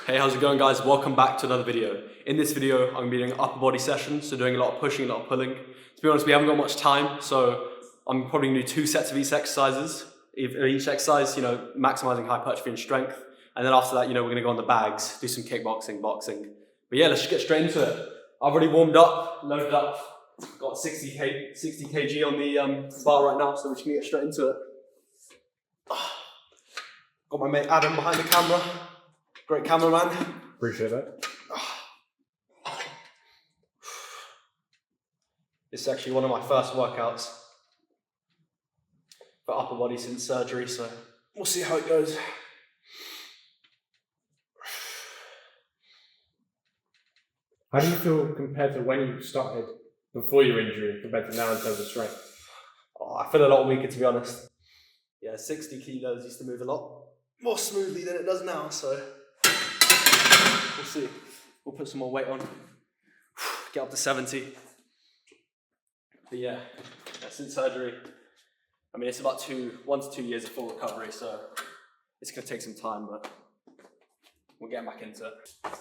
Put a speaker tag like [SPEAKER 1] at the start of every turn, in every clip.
[SPEAKER 1] Hey, how's it going guys? Welcome back to another video. In this video, I'm going to be doing an upper body session, so doing a lot of pushing, a lot of pulling. To be honest, we haven't got much time, so I'm probably going to do 2 sets of each exercises. Each exercise, maximizing hypertrophy and strength. And then after that, we're going to go on the bags, do some kickboxing, boxing. But yeah, let's just get straight into it. I've already warmed up, loaded up, got 60 kg on the bar right now, so we're just going to get straight into it. Got my mate Adam behind the camera. Great cameraman.
[SPEAKER 2] Appreciate that.
[SPEAKER 1] This is actually one of my first workouts for upper body since surgery, so we'll see how it goes.
[SPEAKER 2] How do you feel compared to when you started before your injury compared to now in terms of strength?
[SPEAKER 1] Oh, I feel a lot weaker, to be honest. Yeah, 60 kilos used to move a lot more smoothly than it does now, so we'll see. We'll put some more weight on, get up to 70. But yeah, since surgery, I mean, it's about 1 to 2 years of full recovery, so it's gonna take some time, but we'll get back into it.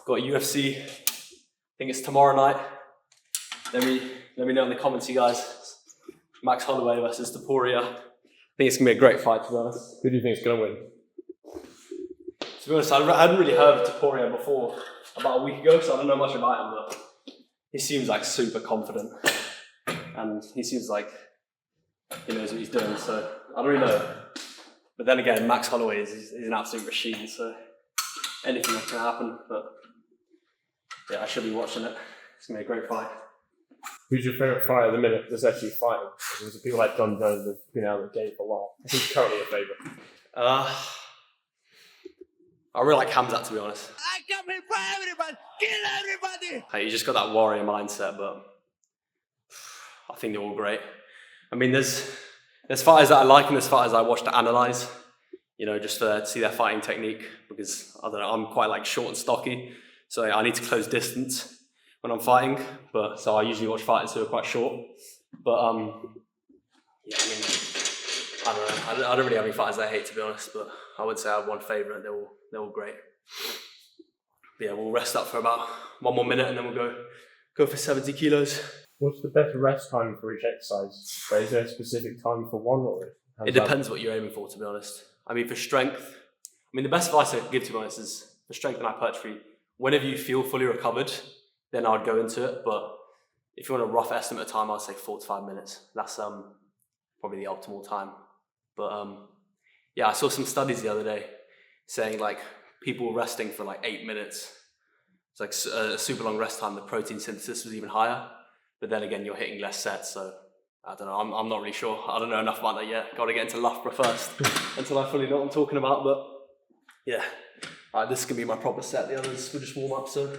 [SPEAKER 1] Got UFC, I think it's tomorrow night. Let me know in the comments, you guys. Max Holloway versus Topuria. I think it's gonna be a great fight, to be honest.
[SPEAKER 2] Who do you think is going to win?
[SPEAKER 1] To be honest, I hadn't really heard of Topuria before about a week ago, so I don't know much about him, but he seems like super confident. And he seems like he knows what he's doing, so I don't really know. But then again, Max Holloway is an absolute machine, so anything can happen. But yeah, I should be watching it. It's gonna be a great fight.
[SPEAKER 2] Who's your favourite fighter at the minute that's actually fighting? Because people like John Jones have been out of the game for a while. Who's currently your favourite?
[SPEAKER 1] I really like Hamzat, to be honest.
[SPEAKER 3] I come here for everybody, kill everybody!
[SPEAKER 1] Hey, you just got that warrior mindset, but I think they're all great. I mean, there's fighters that I like and there's fighters I watch to analyse, just to see their fighting technique, because I don't know, I'm quite like short and stocky, so I need to close distance when I'm fighting. So I usually watch fighters who are quite short. But yeah, I mean, I don't know. I don't really have any fighters I hate, to be honest, but I would say I have one favourite. They're all great. But yeah, we'll rest up for about 1 more minute and then we'll go for 70 kilos.
[SPEAKER 2] What's the best rest time for each exercise? Is there a specific time for one, or
[SPEAKER 1] it depends what you're aiming for, to be honest. I mean, for strength, the best advice I could give, to be honest, is for strength and hypertrophy, whenever you feel fully recovered, then I would go into it. But if you want a rough estimate of time, I'd say 4 to 5 minutes. That's probably the optimal time. But yeah, I saw some studies the other day saying like people resting for like 8 minutes. It's like a super long rest time. The protein synthesis was even higher. But then again, you're hitting less sets, so I don't know. I'm not really sure. I don't know enough about that yet. Got to get into Loughborough first until I fully know what I'm talking about. But yeah, this is gonna be my proper set. The others will just warm up. So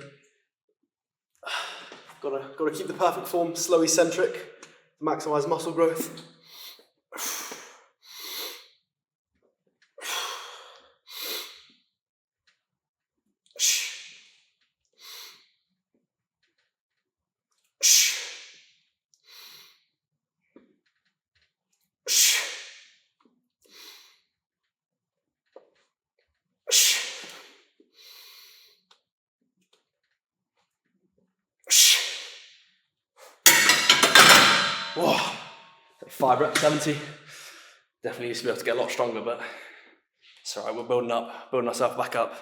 [SPEAKER 1] gotta keep the perfect form, slow eccentric, maximize muscle growth. Whoa, 5 reps, 70. Definitely used to be able to get a lot stronger, but it's all right. We're building ourselves back up.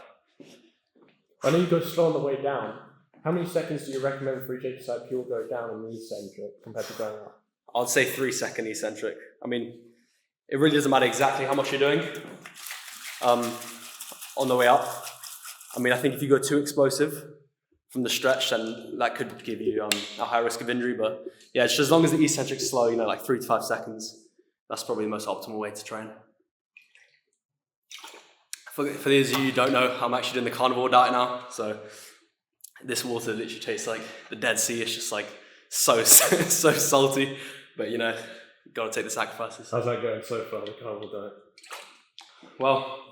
[SPEAKER 2] I know you go slow on the way down. How many seconds do you recommend for each exercise you'll go down in the eccentric compared to going up?
[SPEAKER 1] I'd say 3-second eccentric. I mean, it really doesn't matter exactly how much you're doing on the way up. I mean, I think if you go too explosive from the stretch, then that could give you a high risk of injury. But yeah, just as long as the eccentric's slow, like 3 to 5 seconds, that's probably the most optimal way to train. For those of you who don't know, I'm actually doing the carnivore diet now. So this water literally tastes like the Dead Sea. It's just like so salty. But gotta take the sacrifices.
[SPEAKER 2] How's that going so far, the carnivore diet?
[SPEAKER 1] Well,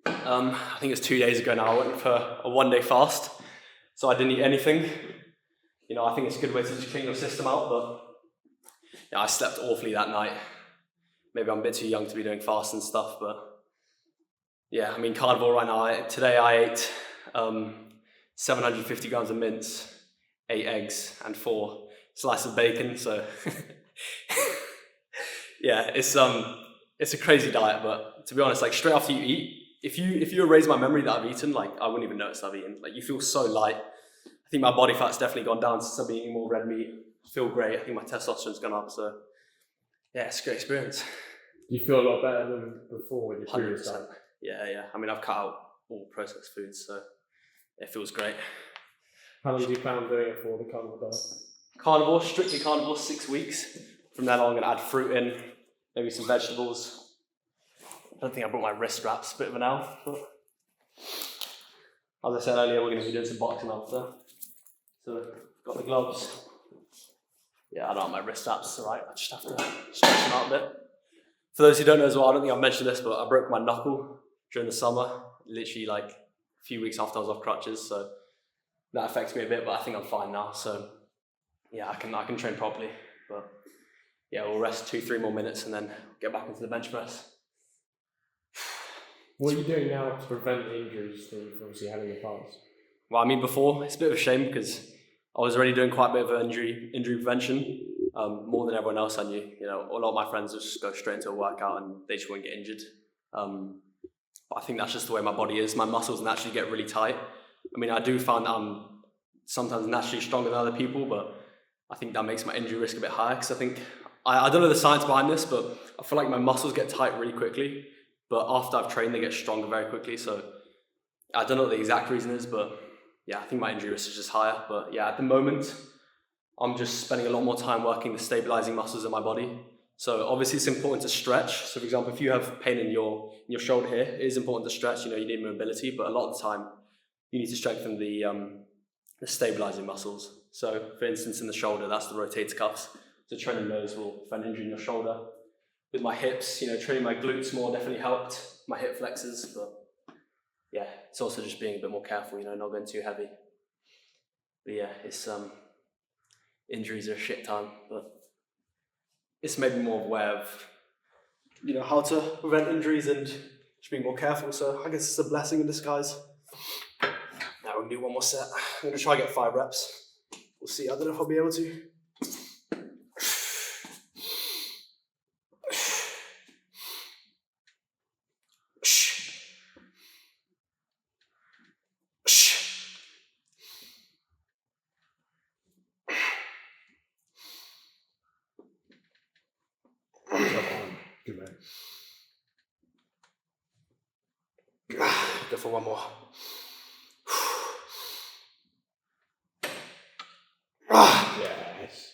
[SPEAKER 1] I think it's 2 days ago now. I went for a 1-day fast. So I didn't eat anything. I think it's a good way to just clean your system out, but yeah, I slept awfully that night. Maybe I'm a bit too young to be doing fasts and stuff, but yeah, I mean, carnivore right now, today I ate 750 grams of mince, 8 eggs, and 4 slices of bacon. So yeah, it's a crazy diet. But to be honest, like straight after you eat, if you erase my memory that I've eaten, like I wouldn't even notice I've eaten. Like you feel so light. I think my body fat's definitely gone down since I've been eating more red meat. I feel great. I think my testosterone's gone up. So yeah, it's a great experience.
[SPEAKER 2] Do you feel a lot better than before with your previous
[SPEAKER 1] 100%.
[SPEAKER 2] diet?
[SPEAKER 1] Yeah. I mean, I've cut out all processed foods, so it feels great.
[SPEAKER 2] How long do you plan on doing it for, the carnivore diet?
[SPEAKER 1] Carnivore, strictly carnivore, 6 weeks. From then on, I'm going to add fruit in, maybe some vegetables. I don't think I brought my wrist wraps, bit of an L. But as I said earlier, we're going to be doing some boxing after. So, got the gloves. Yeah, I don't have my wrist wraps, it's alright. I just have to stretch them out a bit. For those who don't know as well, I don't think I've mentioned this, but I broke my knuckle during the summer, literally like a few weeks after I was off crutches, so that affects me a bit, but I think I'm fine now, so yeah, I can train properly, but yeah, we'll rest 2-3 more minutes and then get back into the bench press.
[SPEAKER 2] What are you doing now to prevent the injuries that you've obviously had in the past?
[SPEAKER 1] Well, I mean, before, it's a bit of a shame because I was already doing quite a bit of injury prevention, more than everyone else I knew. You know, a lot of my friends just go straight into a workout and they just won't get injured. But I think that's just the way my body is. My muscles naturally get really tight. I mean, I do find that I'm sometimes naturally stronger than other people, but I think that makes my injury risk a bit higher because I think, I don't know the science behind this, but I feel like my muscles get tight really quickly, but after I've trained, they get stronger very quickly. So I don't know what the exact reason is, but yeah, I think my injury risk is just higher. But yeah, at the moment, I'm just spending a lot more time working the stabilizing muscles in my body. So obviously it's important to stretch. So for example, if you have pain in your shoulder here, it is important to stretch. You know, you need mobility, but a lot of the time you need to strengthen the stabilizing muscles. So for instance, in the shoulder, that's the rotator cuffs. So training those will prevent injury in your shoulder. With my hips, you know, training my glutes more definitely helped, my hip flexors, but yeah, it's also just being a bit more careful, you know, not going too heavy. But yeah, it's injuries are a shit time, but it's made me more aware of, you know, how to prevent injuries and just being more careful. So I guess it's a blessing in disguise. Now we'll do one more set. I'm gonna try and get 5 reps. We'll see. I don't know if I'll be able to.
[SPEAKER 2] Good man.
[SPEAKER 1] Go for one more.
[SPEAKER 2] Yes.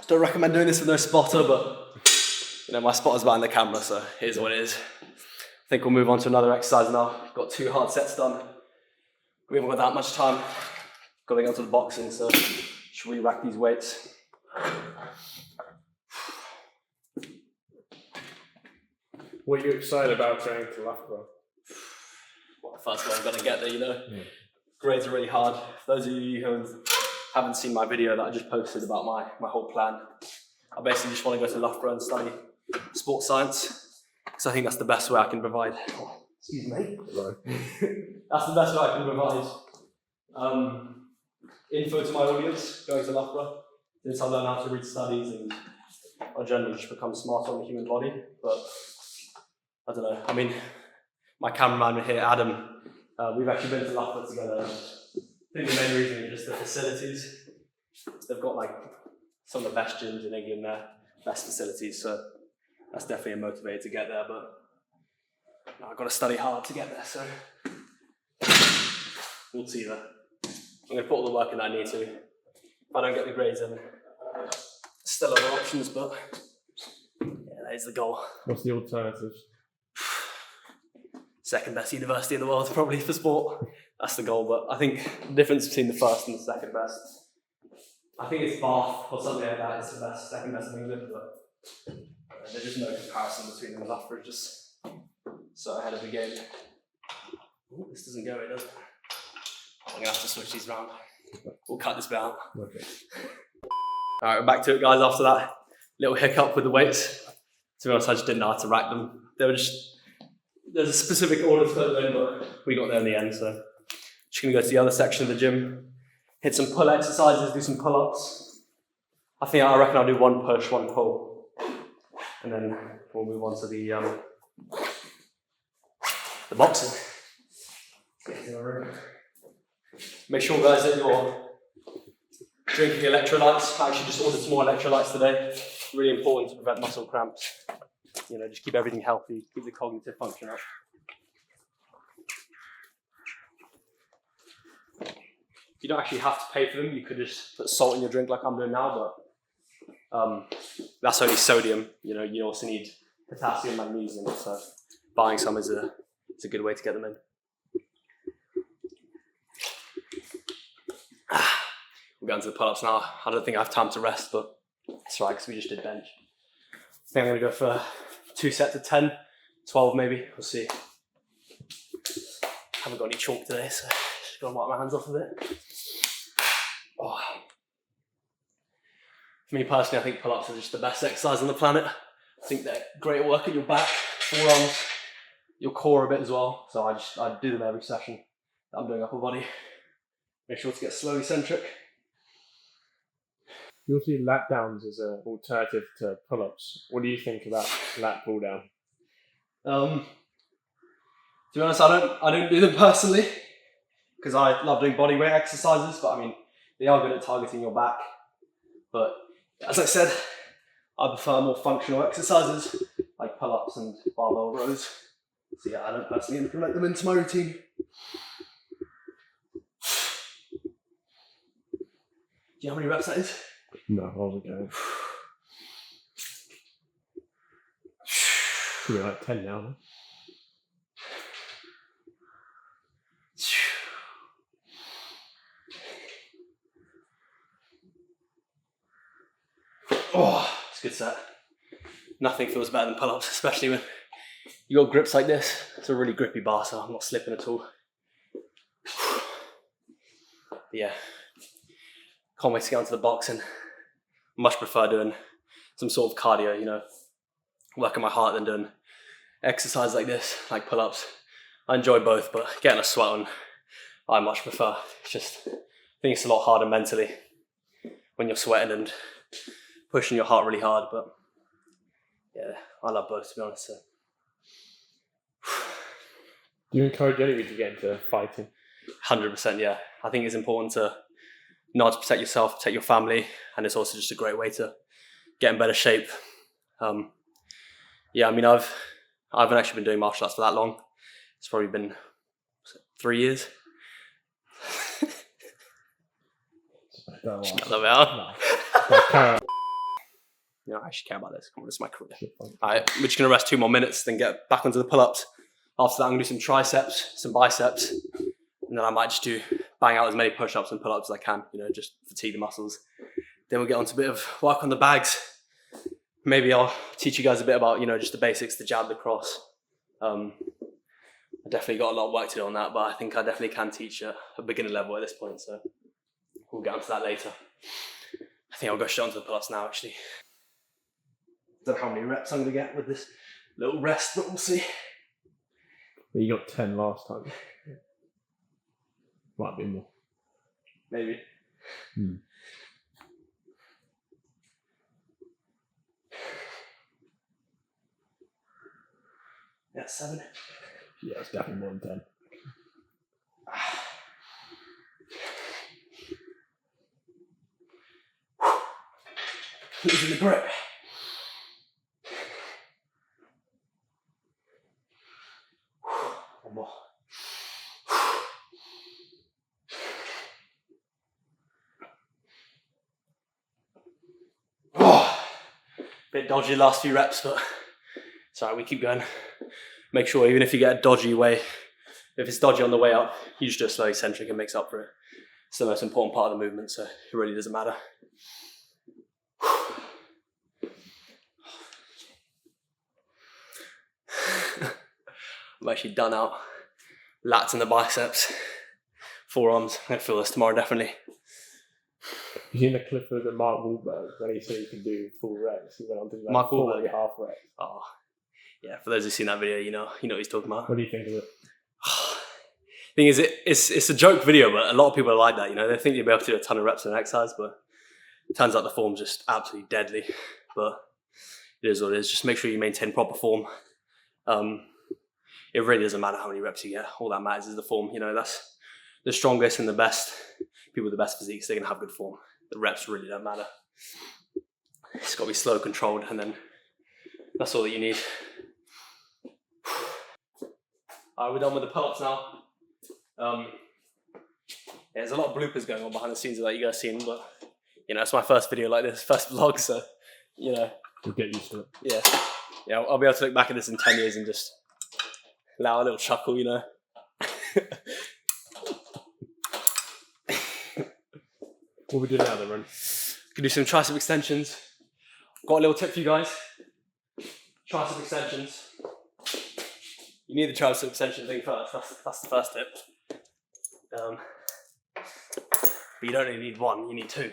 [SPEAKER 1] Don't recommend doing this with no spotter, but you know, my spotter's behind the camera, so here's what it is. I think we'll move on to another exercise now. Got 2 hard sets done. We haven't got that much time. Got to get onto the boxing, so should we rack these weights?
[SPEAKER 2] What are you excited about going to Loughborough?
[SPEAKER 1] Well, first of all, I've got to get there, you know. Grades are really hard. For those of you who haven't seen my video that I just posted about my whole plan, I basically just want to go to Loughborough and study sports science, because I think that's the best way I can provide. Excuse me.
[SPEAKER 2] Right.
[SPEAKER 1] That's the best way I can provide info to my audience going to Loughborough, since I learn how to read studies and I generally just become smarter on the human body. But I don't know. I mean, my cameraman here, Adam, we've actually been to Loughborough together. I think the main reason is just the facilities. They've got like some of the best gyms in England there, best facilities. So that's definitely a motivator to get there. But I've got to study hard to get there. So we'll see that. I'm going to put all the work in that I need to. If I don't get the grades, then still other options. But yeah, that is the goal.
[SPEAKER 2] What's the alternatives?
[SPEAKER 1] Second best university in the world, probably, for sport. That's the goal, but I think the difference between the first and the second best, I think it's Bath or something like that. It's the best, second best in England, but there's just no comparison between them. Loughborough is just so ahead of the game. Ooh, this doesn't go, it does. I'm gonna have to switch these around. We'll cut this bit out.
[SPEAKER 2] Okay.
[SPEAKER 1] Alright, we're back to it, guys, after that little hiccup with the weights. To be honest, I just didn't know how to rack them. They there's a specific order to put them in, but we got there in the end, so just gonna go to the other section of the gym, hit some pull exercises, do some pull-ups. I reckon I'll do one push, one pull, and then we'll move on to the boxing. Make sure, guys, that you're drinking electrolytes. I actually just ordered some more electrolytes today. Really important to prevent muscle cramps. You know, just keep everything healthy, keep the cognitive function up. You don't actually have to pay for them. You could just put salt in your drink like I'm doing now, but that's only sodium. You know, you also need potassium, magnesium, so buying some is a good way to get them in. We'll get into the pull-ups now. I don't think I have time to rest, but it's right because we just did bench. I think I'm going to go for 2 sets of 10, 12 maybe. We'll see. Haven't got any chalk today, so just got to wipe my hands off of it. Oh. For me personally, I think pull-ups are just the best exercise on the planet. I think they're great work at your back, forearms, your core a bit as well. So I do them every session that I'm doing upper body. Make sure to get slow eccentric.
[SPEAKER 2] You also do lat downs as an alternative to pull-ups. What do you think about lat pull down?
[SPEAKER 1] To be honest, I don't do them personally because I love doing bodyweight exercises, but I mean, they are good at targeting your back. But as I said, I prefer more functional exercises like pull-ups and barbell rows. So yeah, I don't personally implement them into my routine. Do you know how many reps that is?
[SPEAKER 2] No, I wasn't going. Should be like 10 now. Oh, it's a good set. Nothing feels better than pull-ups, especially when you got grips like this. It's a really grippy bar, so I'm not slipping at all. But yeah, can't wait to get onto the boxing. Much prefer doing some sort of cardio, you know, working my heart than doing exercise like this, like pull-ups. I enjoy both, but getting a sweat on, I much prefer. It's just, I think it's a lot harder mentally when you're sweating and pushing your heart really hard, but yeah, I love both, to be honest. So. Do you encourage anybody to get into fighting?
[SPEAKER 1] 100%, yeah. I think it's important to not to protect yourself, protect your family, and it's also just a great way to get in better shape. Yeah, I mean, I haven't actually been doing martial arts for that long. It's probably been 3 years. Just cut that out.
[SPEAKER 2] No.
[SPEAKER 1] You know, I actually care about this. Come on, this is my career. Alright, we're just gonna rest 2 more minutes, then get back onto the pull-ups. After that, I'm gonna do some triceps, some biceps, and then I might just bang out as many push-ups and pull-ups as I can, you know, just fatigue the muscles. Then we'll get on to a bit of work on the bags. Maybe I'll teach you guys a bit about, you know, just the basics, the jab, the cross. I definitely got a lot of work to do on that, but I think I definitely can teach at a beginner level at this point, so we'll get onto that later. I think I'll go straight onto the pull-ups now, actually. Don't know how many reps I'm going to get with this little rest, but we'll see.
[SPEAKER 2] You got 10 last time. Might be more.
[SPEAKER 1] Maybe. Yeah, 7.
[SPEAKER 2] Yeah, it's definitely more than 10.
[SPEAKER 1] Losing the grip. One more. Oh, bit dodgy last few reps, but it's alright, we keep going. Make sure even if you get a dodgy way, if it's dodgy on the way up, you just do a slow eccentric and makes up for it. It's the most important part of the movement, so it really doesn't matter. I'm actually done out. Lats and the biceps, forearms. I'm gonna feel this tomorrow, definitely.
[SPEAKER 2] You seen the clip of the Mark Wahlberg when he said he can do full reps? He went on to do like
[SPEAKER 1] Mark
[SPEAKER 2] 40
[SPEAKER 1] Wahlberg?
[SPEAKER 2] half reps.
[SPEAKER 1] Oh,
[SPEAKER 2] Yeah, for those who've seen that video, you know what he's talking about.
[SPEAKER 4] What do you think of it?
[SPEAKER 2] Thing is, it's a joke video, but a lot of people are like that. You know, they think you'll be able to do a ton of reps in an exercise, but it turns out the form's just absolutely deadly. But it is what it is. Just make sure you maintain proper form. It really doesn't matter how many reps you get. All that matters is the form. You know, that's the strongest and the best people with the best physiques. They're gonna have good form. The reps really don't matter. It's got to be slow, controlled, and then that's all that you need. Alright, we're done with the pull-ups now. There's a lot of bloopers going on behind the scenes that you guys seen, but you know, it's my first video like this, first vlog, so you know,
[SPEAKER 4] You'll get used to it.
[SPEAKER 2] yeah, I'll be able to look back at this in 10 years and just allow a little chuckle, you know.
[SPEAKER 4] What we do now then, Ron?
[SPEAKER 2] Can do some tricep extensions. Got a little tip for you guys. Tricep extensions. You need the tricep extension thing first. That's the first tip. But you don't only need one, you need two.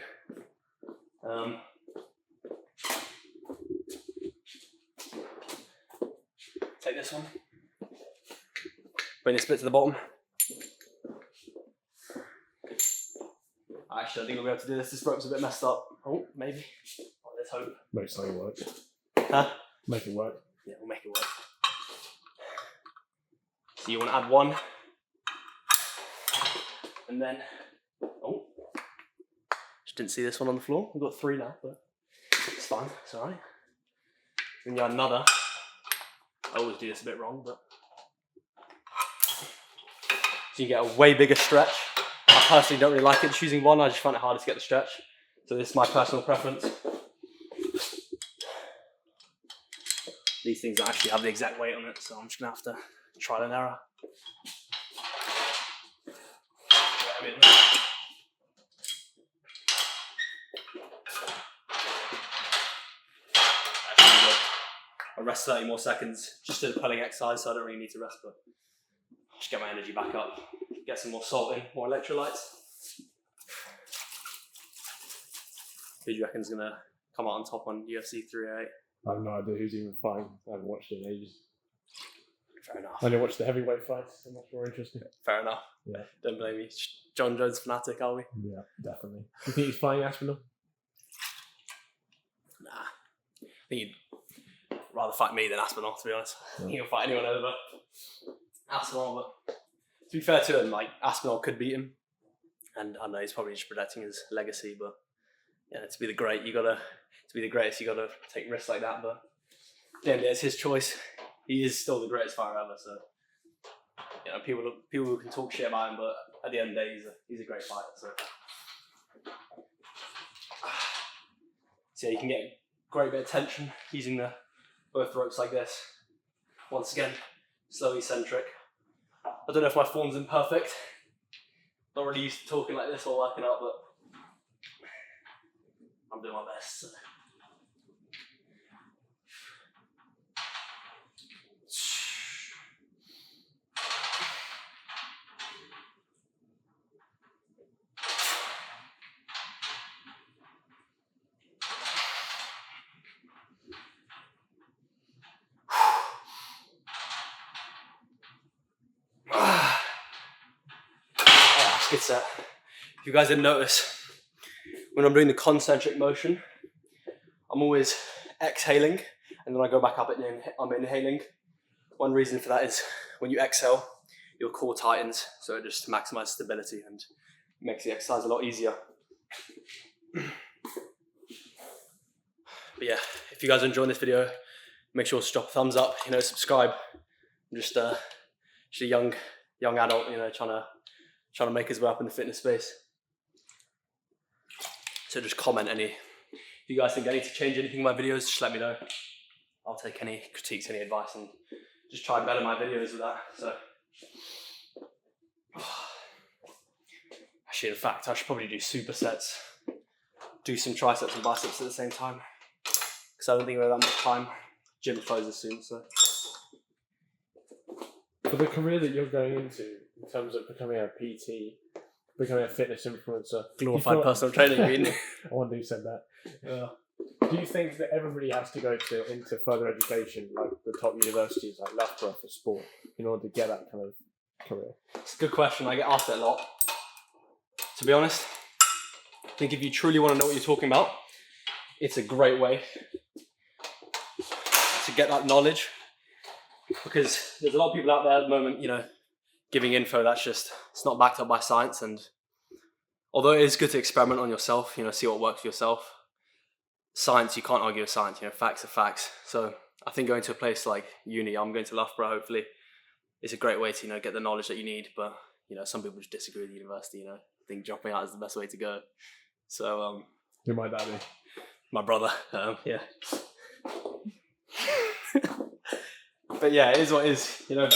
[SPEAKER 2] Take this one. Bring the split to the bottom. Actually, I think we'll be able to do this. This rope's a bit messed up. Oh, maybe. Oh, let's hope.
[SPEAKER 4] Make something work.
[SPEAKER 2] Huh?
[SPEAKER 4] Make it work.
[SPEAKER 2] Yeah, we'll make it work. So you want to add one. And then, oh, just didn't see this one on the floor. We've got three now, but it's fine. It's all right. Then you add another. I always do this a bit wrong, but so you get a way bigger stretch. I personally don't really like it choosing one. I just find it harder to get the stretch. So this is my personal preference. These things don't actually have the exact weight on it, so I'm just gonna have to trial and error. I rest 30 more seconds just to the pulling exercise, so I don't really need to rest, but just get my energy back up, get some more salt in, more electrolytes. Who do you reckon's gonna come out on top on UFC 308?
[SPEAKER 4] I have no idea who's even fighting. I haven't watched it in ages.
[SPEAKER 2] Fair enough.
[SPEAKER 4] I only watched the heavyweight fights. I'm much more interested.
[SPEAKER 2] Fair enough.
[SPEAKER 4] Yeah.
[SPEAKER 2] Don't blame me. John Jones fanatic, are we?
[SPEAKER 4] Yeah, definitely. Do you think he's fighting Aspinall?
[SPEAKER 2] Nah. I think he'd rather fight me than Aspinall, to be honest.
[SPEAKER 4] Yeah.
[SPEAKER 2] He'll fight anyone over Aspinall, but to be fair to him, like, Aspinall could beat him. And I know he's probably just protecting his legacy, but yeah, to be the greatest, you gotta take risks like that, but yeah, it's his choice. He is still the greatest fighter ever, so you know, people can talk shit about him, but at the end of the day, he's a great fighter. So yeah, you can get a great bit of tension using both ropes like this. Once again, slow eccentric. I don't know if my form's imperfect. Not really used to talking like this or working out, but I'm doing my best. So. Good set. If you guys didn't notice, when I'm doing the concentric motion, I'm always exhaling and then I go back up and I'm inhaling. One reason for that is when you exhale, your core tightens, so it just maximizes stability and makes the exercise a lot easier. But yeah, if you guys are enjoying this video, make sure to drop a thumbs up, subscribe. I'm just a young adult, trying to make his way up in the fitness space. So just comment if you guys think I need to change anything in my videos, just let me know. I'll take any critiques, any advice, and just try and better my videos with that. So, actually, in fact, I should probably do supersets, do some triceps and biceps at the same time, because I don't think we have that much time. Gym closes soon, so.
[SPEAKER 4] For the career that you're going into, in terms of becoming a PT, becoming a fitness influencer,
[SPEAKER 2] Glorified personal training, you mean?
[SPEAKER 4] I wonder who said that. Do you think that everybody has to go into further education, like the top universities like Loughborough for sport, in order to get that kind of career?
[SPEAKER 2] It's a good question. I get asked it a lot. To be honest, I think if you truly want to know what you're talking about, it's a great way to get that knowledge, because there's a lot of people out there at the moment, you know, giving info that's just, it's not backed up by science. And although it is good to experiment on yourself, you know, see what works for yourself, science, you can't argue with science, you know, facts are facts. So I think going to a place like uni, I'm going to Loughborough hopefully, it's a great way to, you know, get the knowledge that you need. But, you know, some people just disagree with the university, you know, I think dropping out is the best way to go. So,
[SPEAKER 4] Who might that be?
[SPEAKER 2] my brother, yeah. But yeah, it is what it is, you know.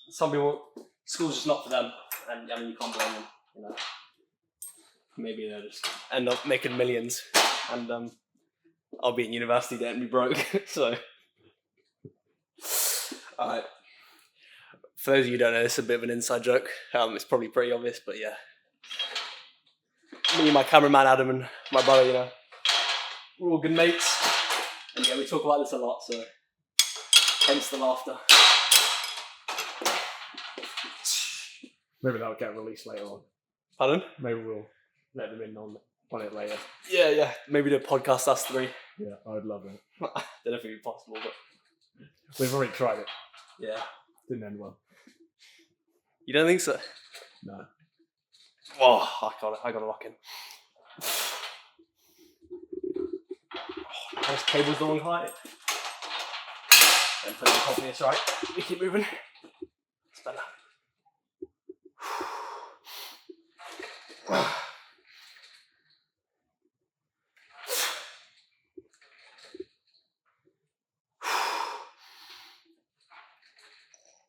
[SPEAKER 2] Some people, school's just not for them, and I mean, you can't blame them, you know. Maybe they'll just end up making millions, and I'll be in university debt and be broke. So, alright. For those of you who don't know, this is a bit of an inside joke. It's probably pretty obvious, but yeah. Me, my cameraman Adam, and my brother, you know, we're all good mates, and yeah, we talk about this a lot, so hence the laughter.
[SPEAKER 4] Maybe that'll get released later on.
[SPEAKER 2] Pardon?
[SPEAKER 4] Maybe we'll let them in on it later.
[SPEAKER 2] Yeah. Maybe do a podcast, us three.
[SPEAKER 4] Yeah, I'd love it.
[SPEAKER 2] I don't know if it'd be possible, but
[SPEAKER 4] We've already tried it.
[SPEAKER 2] yeah.
[SPEAKER 4] Didn't end well.
[SPEAKER 2] You don't think so?
[SPEAKER 4] No.
[SPEAKER 2] Oh, I gotta lock in. Oh, this cable's the wrong height. Don't put it on top of this, right? We keep moving. It's better.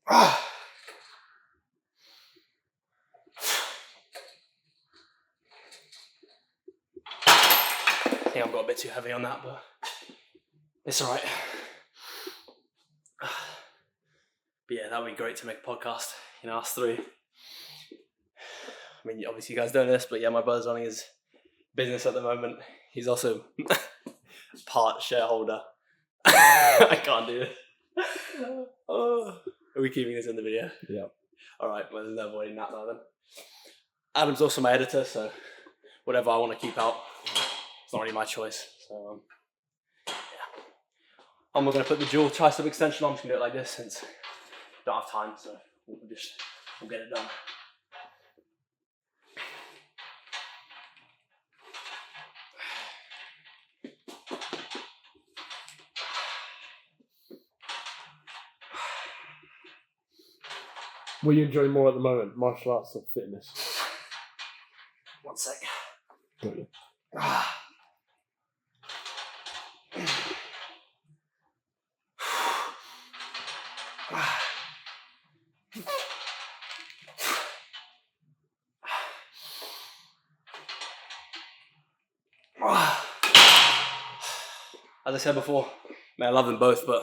[SPEAKER 2] I think I've got a bit too heavy on that, but it's alright. But yeah, that would be great to make a podcast, you know, us three. I mean, obviously you guys don't know this, but yeah, my brother's running his business at the moment. He's also part shareholder. I can't do this. Oh. Are we keeping this in the video?
[SPEAKER 4] Yeah.
[SPEAKER 2] Alright, well, there's no avoiding that now then. Adam's also my editor, so whatever I want to keep out, it's not really my choice. So, yeah. I'm not going to put the dual tricep extension on, I'm just going to do it like this since I don't have time, so we'll get it done.
[SPEAKER 4] What are you enjoying more at the moment, martial arts or fitness?
[SPEAKER 2] One sec.
[SPEAKER 4] Got you.
[SPEAKER 2] As I said before, man, I love them both, but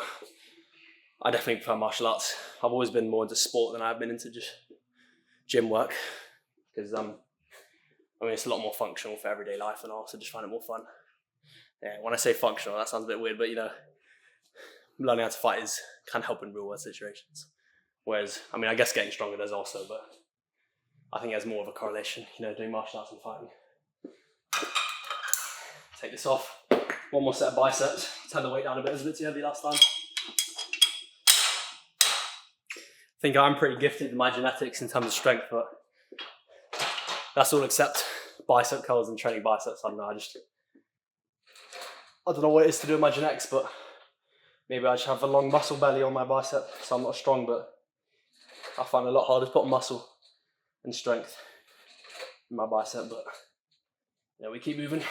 [SPEAKER 2] I definitely prefer martial arts. I've always been more into sport than I've been into just gym work, because I mean, it's a lot more functional for everyday life, and I also just find it more fun. Yeah, when I say functional, that sounds a bit weird, but you know, learning how to fight is can help in real world situations. Whereas, I mean, I guess getting stronger does also, but I think there's more of a correlation, you know, doing martial arts and fighting. Take this off. One more set of biceps. Turn the weight down a bit. It was a bit too heavy last time. I think I'm pretty gifted in my genetics in terms of strength, but that's all except bicep curls and training biceps. I don't know. I don't know what it is to do with my genetics, but maybe I just have a long muscle belly on my bicep, so I'm not strong, but I find it a lot harder to put on muscle and strength in my bicep, but yeah, we keep moving.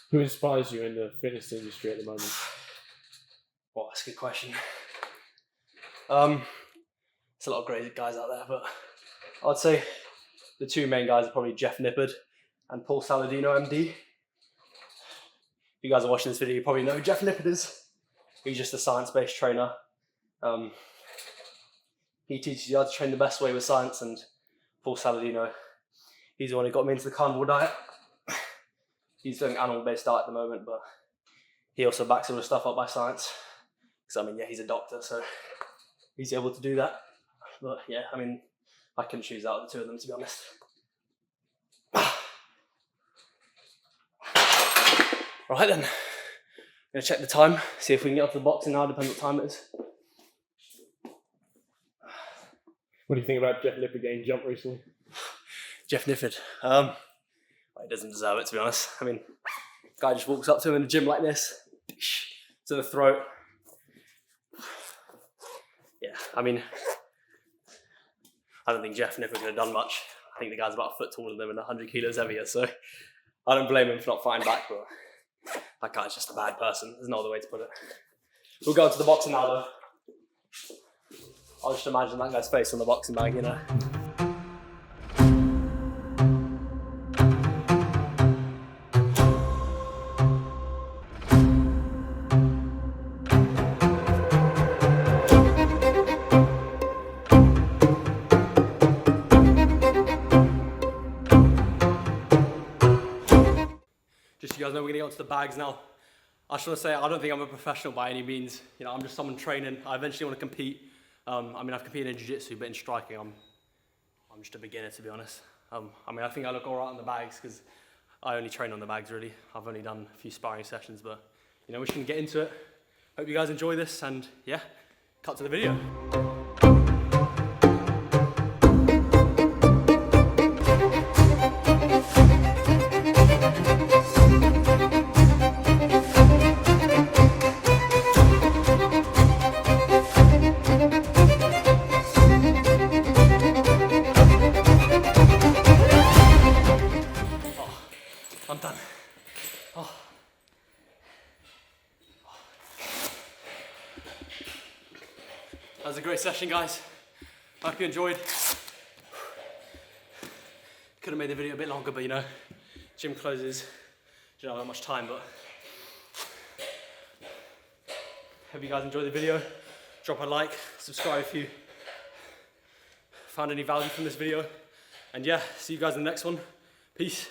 [SPEAKER 4] Who inspires you in the fitness industry at the moment?
[SPEAKER 2] Well, that's a good question. There's a lot of great guys out there, but I'd say the two main guys are probably Jeff Nippard and Paul Saladino, MD. If you guys are watching this video, you probably know who Jeff Nippard is. He's just a science-based trainer. He teaches you how to train the best way with science, and Paul Saladino, he's the one who got me into the carnivore diet. He's doing animal-based diet at the moment, but he also backs all the stuff up by science. Because I mean, yeah, he's a doctor, so he's able to do that. But yeah, I mean, I couldn't choose out of the two of them, to be honest. Right then, I'm gonna check the time, see if we can get off the boxing now, depends what time it is.
[SPEAKER 4] What do you think about Jeff Nippard getting jumped recently?
[SPEAKER 2] Jeff Nippard, he doesn't deserve it, to be honest. I mean, guy just walks up to him in the gym like this, to the throat. Yeah, I mean, I don't think Jeff Nippard could have done much. I think the guy's about a foot taller than him and 100 kilos heavier, so I don't blame him for not fighting back, but that guy's just a bad person. There's no other way to put it. We'll go to the boxing now, though. I'll just imagine that guy's face on the boxing bag, you know. Just so you guys know, we're gonna go to the bags now. I just want to say, I don't think I'm a professional by any means. You know, I'm just someone training. I eventually want to compete. I mean, I've competed in jiu-jitsu, but in striking, I'm just a beginner, to be honest. I mean, I think I look all right on the bags because I only train on the bags, really. I've only done a few sparring sessions, but you know, we should get into it. Hope you guys enjoy this, and yeah, cut to the video. I'm done. Oh. That was a great session, guys. I hope you enjoyed. Could have made the video a bit longer, but you know, gym closes. You don't have that much time, but hope you guys enjoyed the video. Drop a like, subscribe if you found any value from this video. And yeah, see you guys in the next one. Peace.